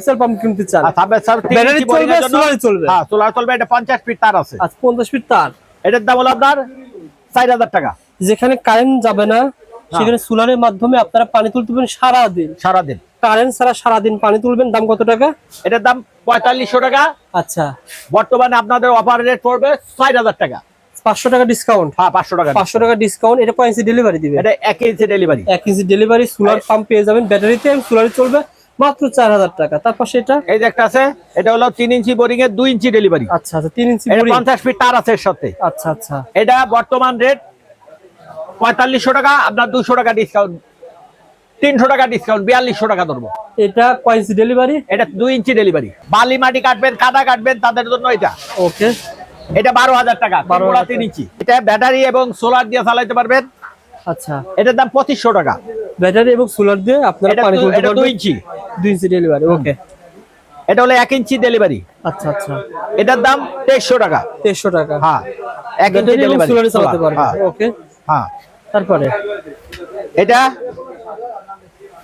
Submersible pump কিনতে চান, submersible battery চলবে, সোলার চলবে। হ্যাঁ সোলার চলবে। এটা 50 ফিট তার আছে। আচ্ছা 50 ফিট তার। এটার দাম হলো আপনার 4000 টাকা। যেখানে কারেন্ট যাবে না সেখানে সোলারের মাধ্যমে আপনারা পানি তুলতে পারবেন সারাদিন। সারাদিন কারেন্ট ছাড়া সারাদিন পানি তুলবেন। দাম কত টাকা? এটার দাম 4500 টাকা। আচ্ছা বর্তমানে আপনাদের অফার রেট পড়বে 6000 টাকা। 500 টাকা ডিসকাউন্ট। হ্যাঁ 500 টাকা। 500 টাকা ডিসকাউন্ট। এটা কয় ইঞ্চি ডেলিভারি দিবে? এটা 1 ইঞ্চি ডেলিভারি। 1 ইঞ্চি ডেলিভারি সোলার পাম্প পেয়ে যাবেন ব্যাটারিতে, সোলারে চলবে, মাত্র 4000 টাকা। তারপর সেটা এই যে একটা আছে, এটা হলো 3 ইঞ্চি বোরিং এর 2 ইঞ্চি ডেলিভারি। আচ্ছা আচ্ছা 3 ইঞ্চি এটা বোরিং। 50 ফিট তার আছে এর সাথে। আচ্ছা আচ্ছা এটা বর্তমান রেট 4500 টাকা। আপনার 200 টাকা ডিসকাউন্ট, 300 টাকা ডিসকাউন্ট, 4200 টাকা ধরবো। এটা কয় ইঞ্চি ডেলিভারি? এটা 2 ইঞ্চি ডেলিভারি। বালি মাটি কাটবেন, কাদা কাটবেন তাদের জন্য এটা। ওকে এটা 12000 টাকা। 12,000 3 ইঞ্চি। এটা ব্যাটারি এবং সোলার দিয়ে চালাতে পারবেন। আচ্ছা এটার দাম 2500 টাকা। ব্যাটারি এবং সোলার দিয়ে আপনারা এটা পানি তুলতে এটা 2 পারবেন। ইঞ্চি। 2 ইঞ্চি ডেলিভারি। ওকে এটা হলো 1 ইঞ্চি ডেলিভারি। আচ্ছা আচ্ছা এটার দাম 2300 টাকা। 2300 টাকা। হ্যাঁ 1 ইঞ্চি ব্যাটারি এবং ডেলিভারি সোলারে চালাতে পারবেন। হ্যাঁ ওকে হ্যাঁ। তারপরে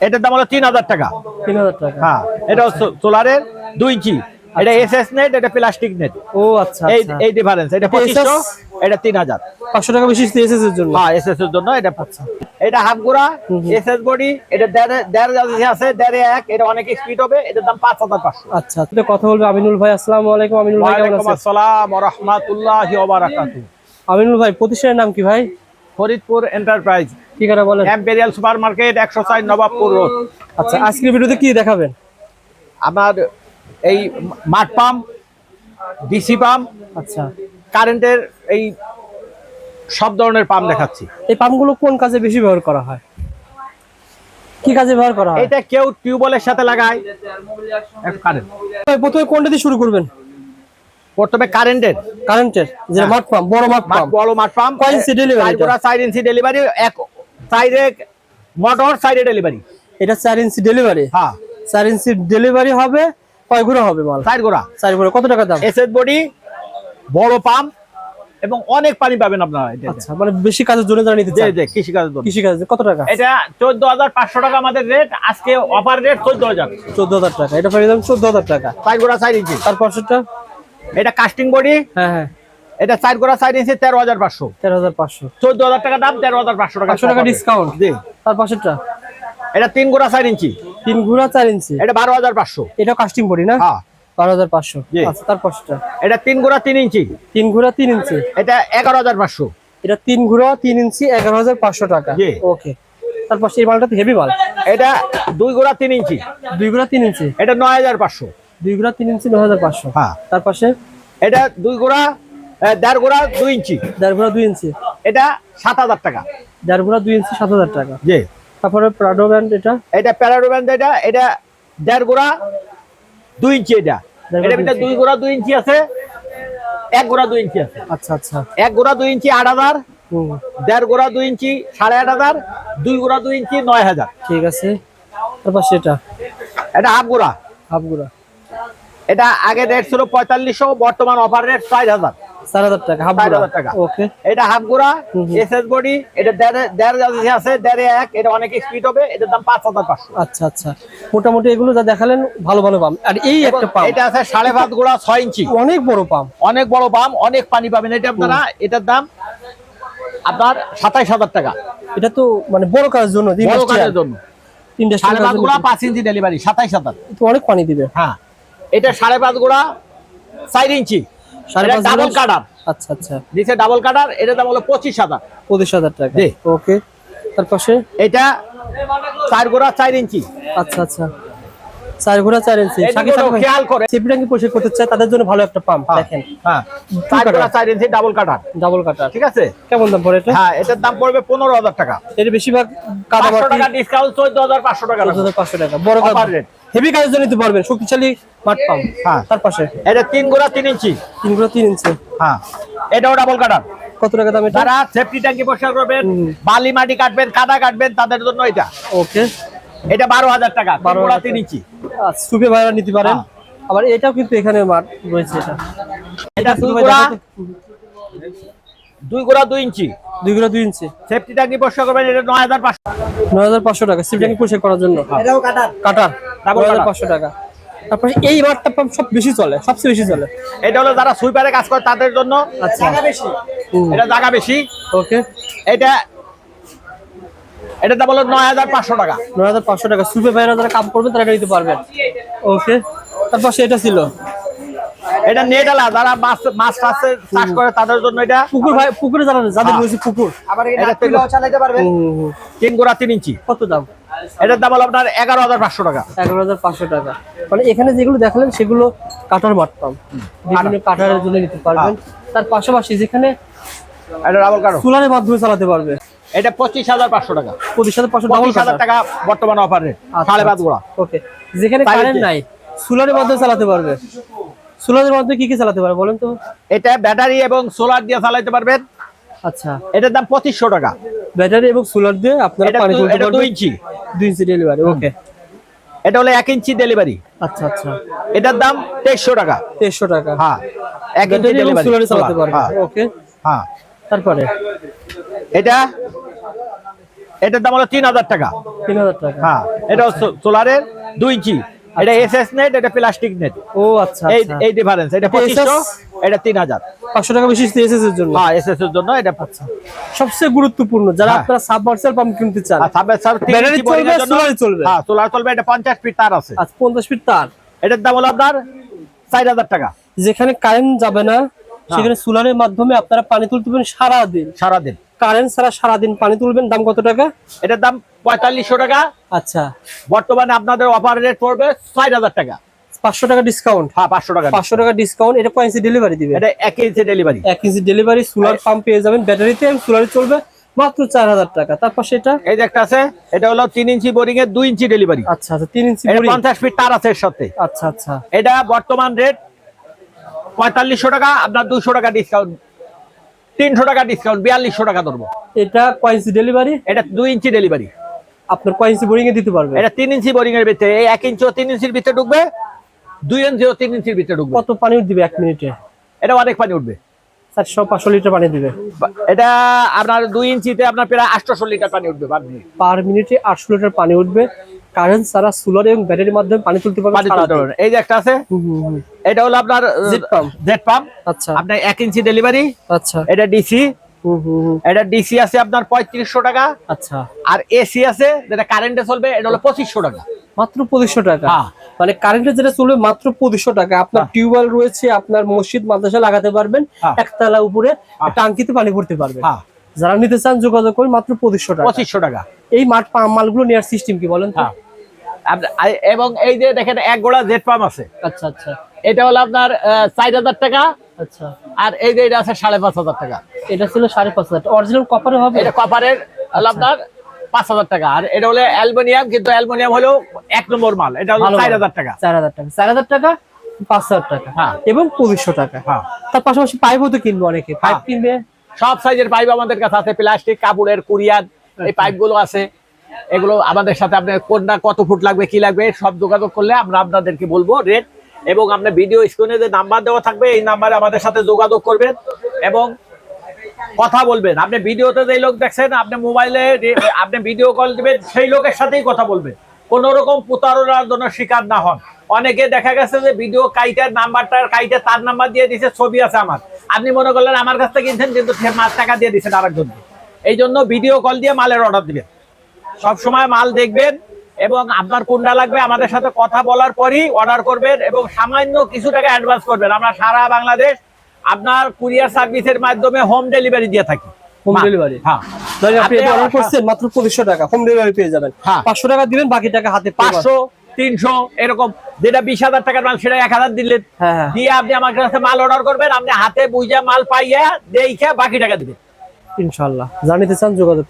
এটার দাম হলো 3000 টাকা। 3000 টাকা। হ্যাঁ এটা সোলারের 2 ইঞ্চি। এটা এসএস নেট, এটা প্লাস্টিক নেট। ও আচ্ছা এই আচ্ছা এই ডিফারেন্স। এটা 2500, এটা 3000। 500 টাকা বেশি এসএস এর জন্য। হ্যাঁ এসএস এর জন্য এটা। আচ্ছা এটা হাফ গোড়া এসএস বডি। এটা দেড় আছে, 1.5 এটা অনেক স্পিড হবে। এটার দাম 5500। আচ্ছা তুমি কথা বলবে আমিনুল ভাই। আসসালামু আলাইকুম আমিনুল ভাই, কেমন ওয়ালাইকুম আছেন? আসসালাম ওয়া রাহমাতুল্লাহি ওয়া বারাকাতুহু। আমিনুল ভাই প্রতিষ্ঠানের নাম কি ভাই? ফরিদপুর এন্টারপ্রাইজ, ঠিকানা বলেন। Imperial super market, 104 Nawabpur road. আচ্ছা আজকের ভিডিওতে কি দেখাবেন? আমার এই মাঠ পাম্প, ডিসি পাম্প, আচ্ছা কারেন্টের এই সব ধরনের পাম্প দেখাচ্ছি। এই পাম্পগুলো কোন কাজে বেশি ব্যবহার করা হয়? কি কাজে ব্যবহার করা হয়? এটা কেউ টিউবওয়েলের সাথে লাগায়। কারেন্ট ভাই প্রথমে কোনটা দিয়ে শুরু করবেন? প্রথমে কারেন্টের, কারেন্টের যে মাঠ পাম্প, বড় মাঠ পাম্প। বড় মাঠ পাম্প। কয় ইঞ্চি ডেলিভারি? 4 ইঞ্চি ডেলিভারি। এক সাইডে মোটর, সাইডে ডেলিভারি। এটা 4 ইঞ্চি ডেলিভারি। হ্যাঁ 4 ইঞ্চি ডেলিভারি হবে। কয় ঘোড়া হবে মাল? 4 গোড়া। 4 ঘোড়া। কত টাকা দাম? এসএস বডি, বড় পাম্প এবং অনেক পানি পাবেন আপনারা। এটা আচ্ছা মানে বেশি কাজের জন্য যারা নিতে চান। যে কৃষি কাজের জন্য। কৃষি কাজে কত টাকা? এটা 14500 টাকা আমাদের রেট। আজকে অফার রেট 14000। 14000 টাকা। এটা পেয়ে যাবেন 14000 টাকা। 4 গোড়া 4 ইঞ্চি। তারপর সেটা এটা কাস্টিং বডি। হ্যাঁ হ্যাঁ এটা 4 গোড়া 4 ইঞ্চি, 13500। 13500। 14000 টাকা দাম, 13500 টাকা। 500 টাকা ডিসকাউন্ট। জি। তারপর সেটা এটা 3 গোড়া 4 ইঞ্চি। 3 ঘোড়া 4 ইঞ্চি। এটা 12500। এটা কাস্টিং বডি না? হ্যাঁ 12500। জি। আচ্ছা তারপর সেটা এটা 3 গোড়া 3 ইঞ্চি। 3 ঘোড়া 3 ইঞ্চি। এটা 11500। এটা 3 ঘোড়া 3 ইঞ্চি, 11500 টাকা। জি। ওকে তারপর সেই মালটা তো হেভি মাল। এটা 2 গোড়া 3 ইঞ্চি। 2 ঘোড়া 3 ইঞ্চি। এটা 9500। 2 ঘোড়া 3 ইঞ্চি 9500। হ্যাঁ তার পাশে এটা 2 গোড়া 1.5 গোড়া 2 ইঞ্চি। 1.5 ঘোড়া 2 ইঞ্চি। এটা 7000 টাকা। 1.5 ঘোড়া 2 ইঞ্চি 7000 টাকা। জি। তারপরে প্রাডো ব্র্যান্ড এটা এটা প্যারাডো ব্যান্ড। এটা 1.5 গোড়া 2 ইঞ্চি। এটা এটা ভিতরে 2 গোড়া 2 ইঞ্চি আছে, 1 গোড়া 2 ইঞ্চি আছে। আচ্ছা আচ্ছা 1 গোড়া 2 ইঞ্চি 8000, হুম 1.5 গোড়া 2 ইঞ্চি 8500, 2 গোড়া 2 ইঞ্চি 9000। ঠিক আছে। তারপর সেটা এটা হাফ গোড়া। হাফ ঘোড়া এটা আগে রেট ছিল 4500, বর্তমান অফার রেট 4000। 4000 টাকা হাফ ঘোড়া। 4000 টাকা। ওকে এটা হাফ গোড়া এসএস বডি। এটা 1.5 আছে, 1.5 এটা অনেক স্পিড হবে। এটার দাম 5500। আচ্ছা আচ্ছা মোটামুটি এগুলো যা দেখালেন ভালো ভালো পাম্প। আর এই একটা পাম্প এটা আছে 5.5 গোড়া 6 ইঞ্চি। অনেক বড় পাম্প। অনেক বড় পাম্প, অনেক পানি পাবেন। এটা আপনারা, এটার দাম আপনার 27000 টাকা। এটা তো মানে বড় কাজের জন্য, বড় কাজের জন্য। 5.5 গোড়া 5 ইঞ্চি ডেলিভারি, 27000। তো অনেক পানি দিবে। হ্যাঁ এটা 5.5 গোড়া 4 ইঞ্চি। 5.5 ডাবল কাটার। আচ্ছা আচ্ছা দিছে ডাবল কাটার। এটার দাম হলো 25000। 25000 টাকা। জি। ওকে তার পাশে এটা 4 গোড়া 4 ইঞ্চি। আচ্ছা আচ্ছা 4 ঘোড়া 4 ইঞ্চি। খেয়াল করে সিপি ট্যাঙ্কি পরিষ্কার করতে চায় তাদের জন্য ভালো একটা পাম্প। দেখেন হ্যাঁ 4 গোড়া 4 ইঞ্চি ডাবল কাটার। ডাবল কাটার। ঠিক আছে। কেমন দাম পড়ে এটা? হ্যাঁ এটার দাম পড়বে 15000 টাকা। এর বেশিরভাগ 500 টাকা ডিসকাউন্ট, 14500 টাকা। 14500 টাকা। বড় কাজ অফার রেট। হেভি কাজের জন্য নিতে পারবেন, শক্তিশালী মাঠ পাম্প। হ্যাঁ তার পাশে এটা 3 গোড়া 3 ইঞ্চি। 3 ঘোড়া 3 ইঞ্চি। হ্যাঁ এটাও ডাবল কাটার। কত টাকা দাম এটা? যারা সেফটি ট্যাঙ্কি পরিষ্কার করবেন, বালি মাটি কাটবেন, কাদা কাটবেন তাদের জন্য এটা। ওকে এটা 12000 টাকা। 3 গোড়া 3 ইঞ্চি। আচ্ছা সুপে ভাড়া নিতে পারেন। আবার এটাও কিন্তু এখানে মাঠ রয়েছে। এটা 2 গোড়া 2 ইঞ্চি। 2 ঘোড়া 2 ইঞ্চি। সেফটি ট্যাঙ্কি পরিষ্কার করবেন। এটা 9500। 9500 টাকা সিপি ট্যাঙ্কি পরিষ্কার করার জন্য। এটাও কাটার। কাটার ডাবল 9500 টাকা। তারপরে এই মাঠটা পাম্প সব বেশি চলে, সবচেয়ে বেশি চলে। এটা হলো যারা সুইপারে কাজ করে তাদের জন্য। আচ্ছা, এটা জায়গা বেশি। ওকে, এটার দাম হলো 9500 টাকা। 9500 টাকা। সুইপার ভাইরা যারা কাম করবে তারা এটা নিতে পারবেন। ওকে, তারপর সেটা ছিল এটা নেটালা, যারা মাছ চাষ করে তাদের জন্য। এটা পুকুর ভাই, পুকুরে যারা যাদের রয়েছে পুকুর, আবার এটা তেলও চালাতে পারবেন। 3 গোড়া 3 ইঞ্চি। কত দাম? এটার দাম হলো আপনার 11500 টাকা। 11500 টাকা। মানে এখানে যেগুলো দেখালেন সেগুলো কাটার মাঠ পাম্প, বিভিন্ন কাটারের জন্য নিতে পারবেন। তার পাশাপাশি যেখানে এটা ডাবল কাটো সোলারের মাধ্যমে চালাতে পারবে, এটা 25500 টাকা। 25500 ডাবল 25000 টাকা বর্তমান অফারে। 5.5 গোড়া। ওকে, যেখানে কারেন্ট নাই সোলারের মাধ্যমে চালাতে পারবে। সোলারের মাধ্যমে কি কি চালাতে পারবে বলেন তো? এটা ব্যাটারি এবং সোলার দিয়ে চালাতে পারবেন। আচ্ছা, এটার দাম 2500 টাকা। ব্যাটারি এবং সোলার দিয়ে আপনারা পানি তুলতে এটা পারবেন। 2 ইঞ্চি। 2 ইঞ্চি ডেলিভারি। ওকে, এটা হলো 1 ইঞ্চি ডেলিভারি। আচ্ছা আচ্ছা, এটার দাম 2300 টাকা। 2300 টাকা। হ্যাঁ, 1 ইঞ্চি ব্যাটারি এবং ডেলিভারি সোলারে চালাতে পারবে। হ্যাঁ ওকে, হ্যাঁ। তারপরে এটার দাম হলো 3000 টাকা। 3000 টাকা। হ্যাঁ, এটা সোলারের 2 ইঞ্চি। এটা এসএস নেট, এটা প্লাস্টিক নেট। ও আচ্ছা এই আচ্ছা, এই ডিফারেন্স। এটা 2500, এটা 3000। 500 টাকা বেশি এসএস এর জন্য। হ্যাঁ, এসএস এর জন্য এটা। সবচেয়ে গুরুত্বপূর্ণ যারা হ্যাঁ। আপনারা সাবমার্সিবল পাম্প কিনতে চান, আর সাবে স্যার 3 ব্যাটারি ইঞ্চি বোরিং চলবে, এর জন্য। সোলারে চলবে। হ্যাঁ, সোলার চলবে। এটা 50 ফিট তার আছে। আচ্ছা, 50 ফিট তার। এটার দাম হলো আপনার 4000 টাকা। যেখানে কারেন্ট যাবে না সেখানে সোলারের মাধ্যমে আপনারা পানি তুলতে পারবেন সারা দিন। সারাদিন কারেন্ট ছাড়া সারা দিন পানি তুলবেন। দাম কত টাকা? এটার দাম 4500 টাকা। আচ্ছা, বর্তমানে আপনাদের অফার রেট পড়বে 6000 টাকা। 500 টাকা ডিসকাউন্ট। হ্যাঁ, 500 টাকা। 500 টাকা ডিসকাউন্ট। এটা কয় ইঞ্চি ডেলিভারি দিবে? এটা 1 ইঞ্চি ডেলিভারি। 1 ইঞ্চি ডেলিভারি সোলার পাম্প পেয়ে যাবেন। ব্যাটারিতে এবং সোলারে চলবে, মাত্র 4000 টাকা। তারপর সেটা এই যে একটা আছে, এটা হলো 3 ইঞ্চি বোরিং এর 2 ইঞ্চি ডেলিভারি। আচ্ছা আচ্ছা, 3 ইঞ্চি এটা বোরিং। 50 ফিট তার আছে এর সাথে। আচ্ছা আচ্ছা, এটা বর্তমান রেট 4500 টাকা। আপনার 200 টাকা ডিসকাউন্ট, 300 টাকা ডিসকাউন্ট, 4200 টাকা ধরবো। এটা কয় ইঞ্চি ডেলিভারি? এটা 2 ইঞ্চি ডেলিভারি। আপনার কয় ইঞ্চি বোরিং এ দিতে পারবে? এটা 3 ইঞ্চি বোরিং এর ভিতরে। এই 1 ইঞ্চি ও 3 ইঞ্চির ভিতরে ঢুকবে, 2 ইঞ্চি ও 3 ইঞ্চির ভিতরে ঢুকবে। কত পানি দিবে 1 মিনিটে? এটা অনেক পানি উঠবে। 400-500 লিটার পানি দিবে। এটা আপনার 2 ইঞ্চিতে আপনার প্রায় 800 লিটার পানি উঠবে পার মিনিটে 800 লিটার পানি উঠবে। কারেন্ট ছাড়া সোলার এবং ব্যাটারির মাধ্যমে পানি তুলতে পারবে পানি সারা তুলতে দিন। পারবেন। এই যে একটা আছে, এটা হলো আপনার জেট পাম্প। আচ্ছা আপনার 1 ইঞ্চি ডেলিভারি। আচ্ছা, এটা ডিসি। এটা ডিসি আছে আপনার 3500 টাকা। আচ্ছা, আর এসি আছে যেটা কারেন্টে চলবে, এটা হলো 2500 টাকা। মাত্র 2500 টাকা। হ্যাঁ। মানে কারেন্টে যেটা চলবে মাত্র 2500 টাকা। আপনার টিউবওয়েল রয়েছে, আপনার মসজিদ মাদ্রাসা লাগাতে পারবেন। হ্যাঁ। একতলা উপরে টাঙ্কিতে পানি ভরতে পারবেন। হ্যাঁ, যারা নিতে চান যোগাযোগ করুন, মাত্র 2500 টাকা। 2500 টাকা। এই মালগুলো নেওয়ার সিস্টেম কি বলেন তো? হ্যাঁ, এবং এই যে দেখেন 1 গোড়া জেট পাম্প আছে। আচ্ছা আচ্ছা, এটা হলো আপনার 4000 টাকা। আচ্ছা, আর এই যে এটা আছে 5500 টাকা। এটা ছিল 5500। অরিজিনাল কপারে হবে? এটা কপারের হলো আপনার 5000 টাকা। আর এটা হলো অ্যালুমিনিয়াম, কিন্তু অ্যালুমিনিয়াম হলো 1 নম্বর মাল। এটা হলো 4000 টাকা। 4000 টাকা। 4000 টাকা, 5000 টাকা। হ্যাঁ। এবং 2500 টাকা। হ্যাঁ। তার পাশাপাশি পাইপও তো কিনবে অনেকে। পাইপ কিনবে সব সাইজের পাইপ আমাদের কাছে আছে। প্লাস্টিক, কাপড়ের, কুরিয়ার, এই পাইপগুলো আছে। এগুলো আমাদের সাথে আপনার কোনটা কত ফুট লাগবে, কি লাগবে সব যোগাযোগ করলে আমরা আপনাদেরকে বলবো রেট। এবং আপনার ভিডিও স্ক্রিনে যে নাম্বার দেওয়া থাকবে, এই নাম্বারে আমাদের সাথে যোগাযোগ করবেন এবং কথা বলবেন। আপনি ভিডিওতে যে লোক দেখছেন, আপনি মোবাইলে আপনি ভিডিও কল দিবেন, সেই লোকের সাথেই কথা বলবেন। কোন রকম প্রতারণার জন্য শিকার না হন। অনেকে দেখা গেছে যে ভিডিও কাইটার নাম্বারটা কাইটে তার নাম্বার দিয়ে দিছে, ছবি আছে আমার, আপনি মনে করলেন আমার কাছ থেকে কিনছেন, কিন্তু টাকা দিয়ে দিচ্ছেন আরেকজন। এই জন্য ভিডিও কল দিয়ে মালের অর্ডার দিবেন। সব সময় মাল দেখবেন এবং আপনার কোনটা লাগবে আমাদের সাথে কথা বলার পরই অর্ডার করবেন এবং সামান্য কিছু টাকা অ্যাডভান্স করবেন। আমরা সারা বাংলাদেশ আপনার কুরিয়ার সার্ভিসের মাধ্যমে হোম ডেলিভারি দিয়ে থাকি। Home delivery? হ্যাঁ, ধরেন আপনি এটা অর্ডার করছেন, মাত্র 2500 টাকা হোম ডেলিভারি পেয়ে যাবেন। হ্যাঁ। 500 টাকা দিবেন, বাকি টাকা হাতে পাবেন। 500, 300 এরকম। যেটা 20000 টাকার মাল সেটা 1000 দিলেন। হ্যাঁ। দিয়ে আপনি আমার কাছে মাল অর্ডার করবেন, আপনি হাতে বুঝে মাল পাইয়া দেখে বাকি টাকা দিবেন। ইনশাআল্লাহ। জানিতে চান যোগাযোগ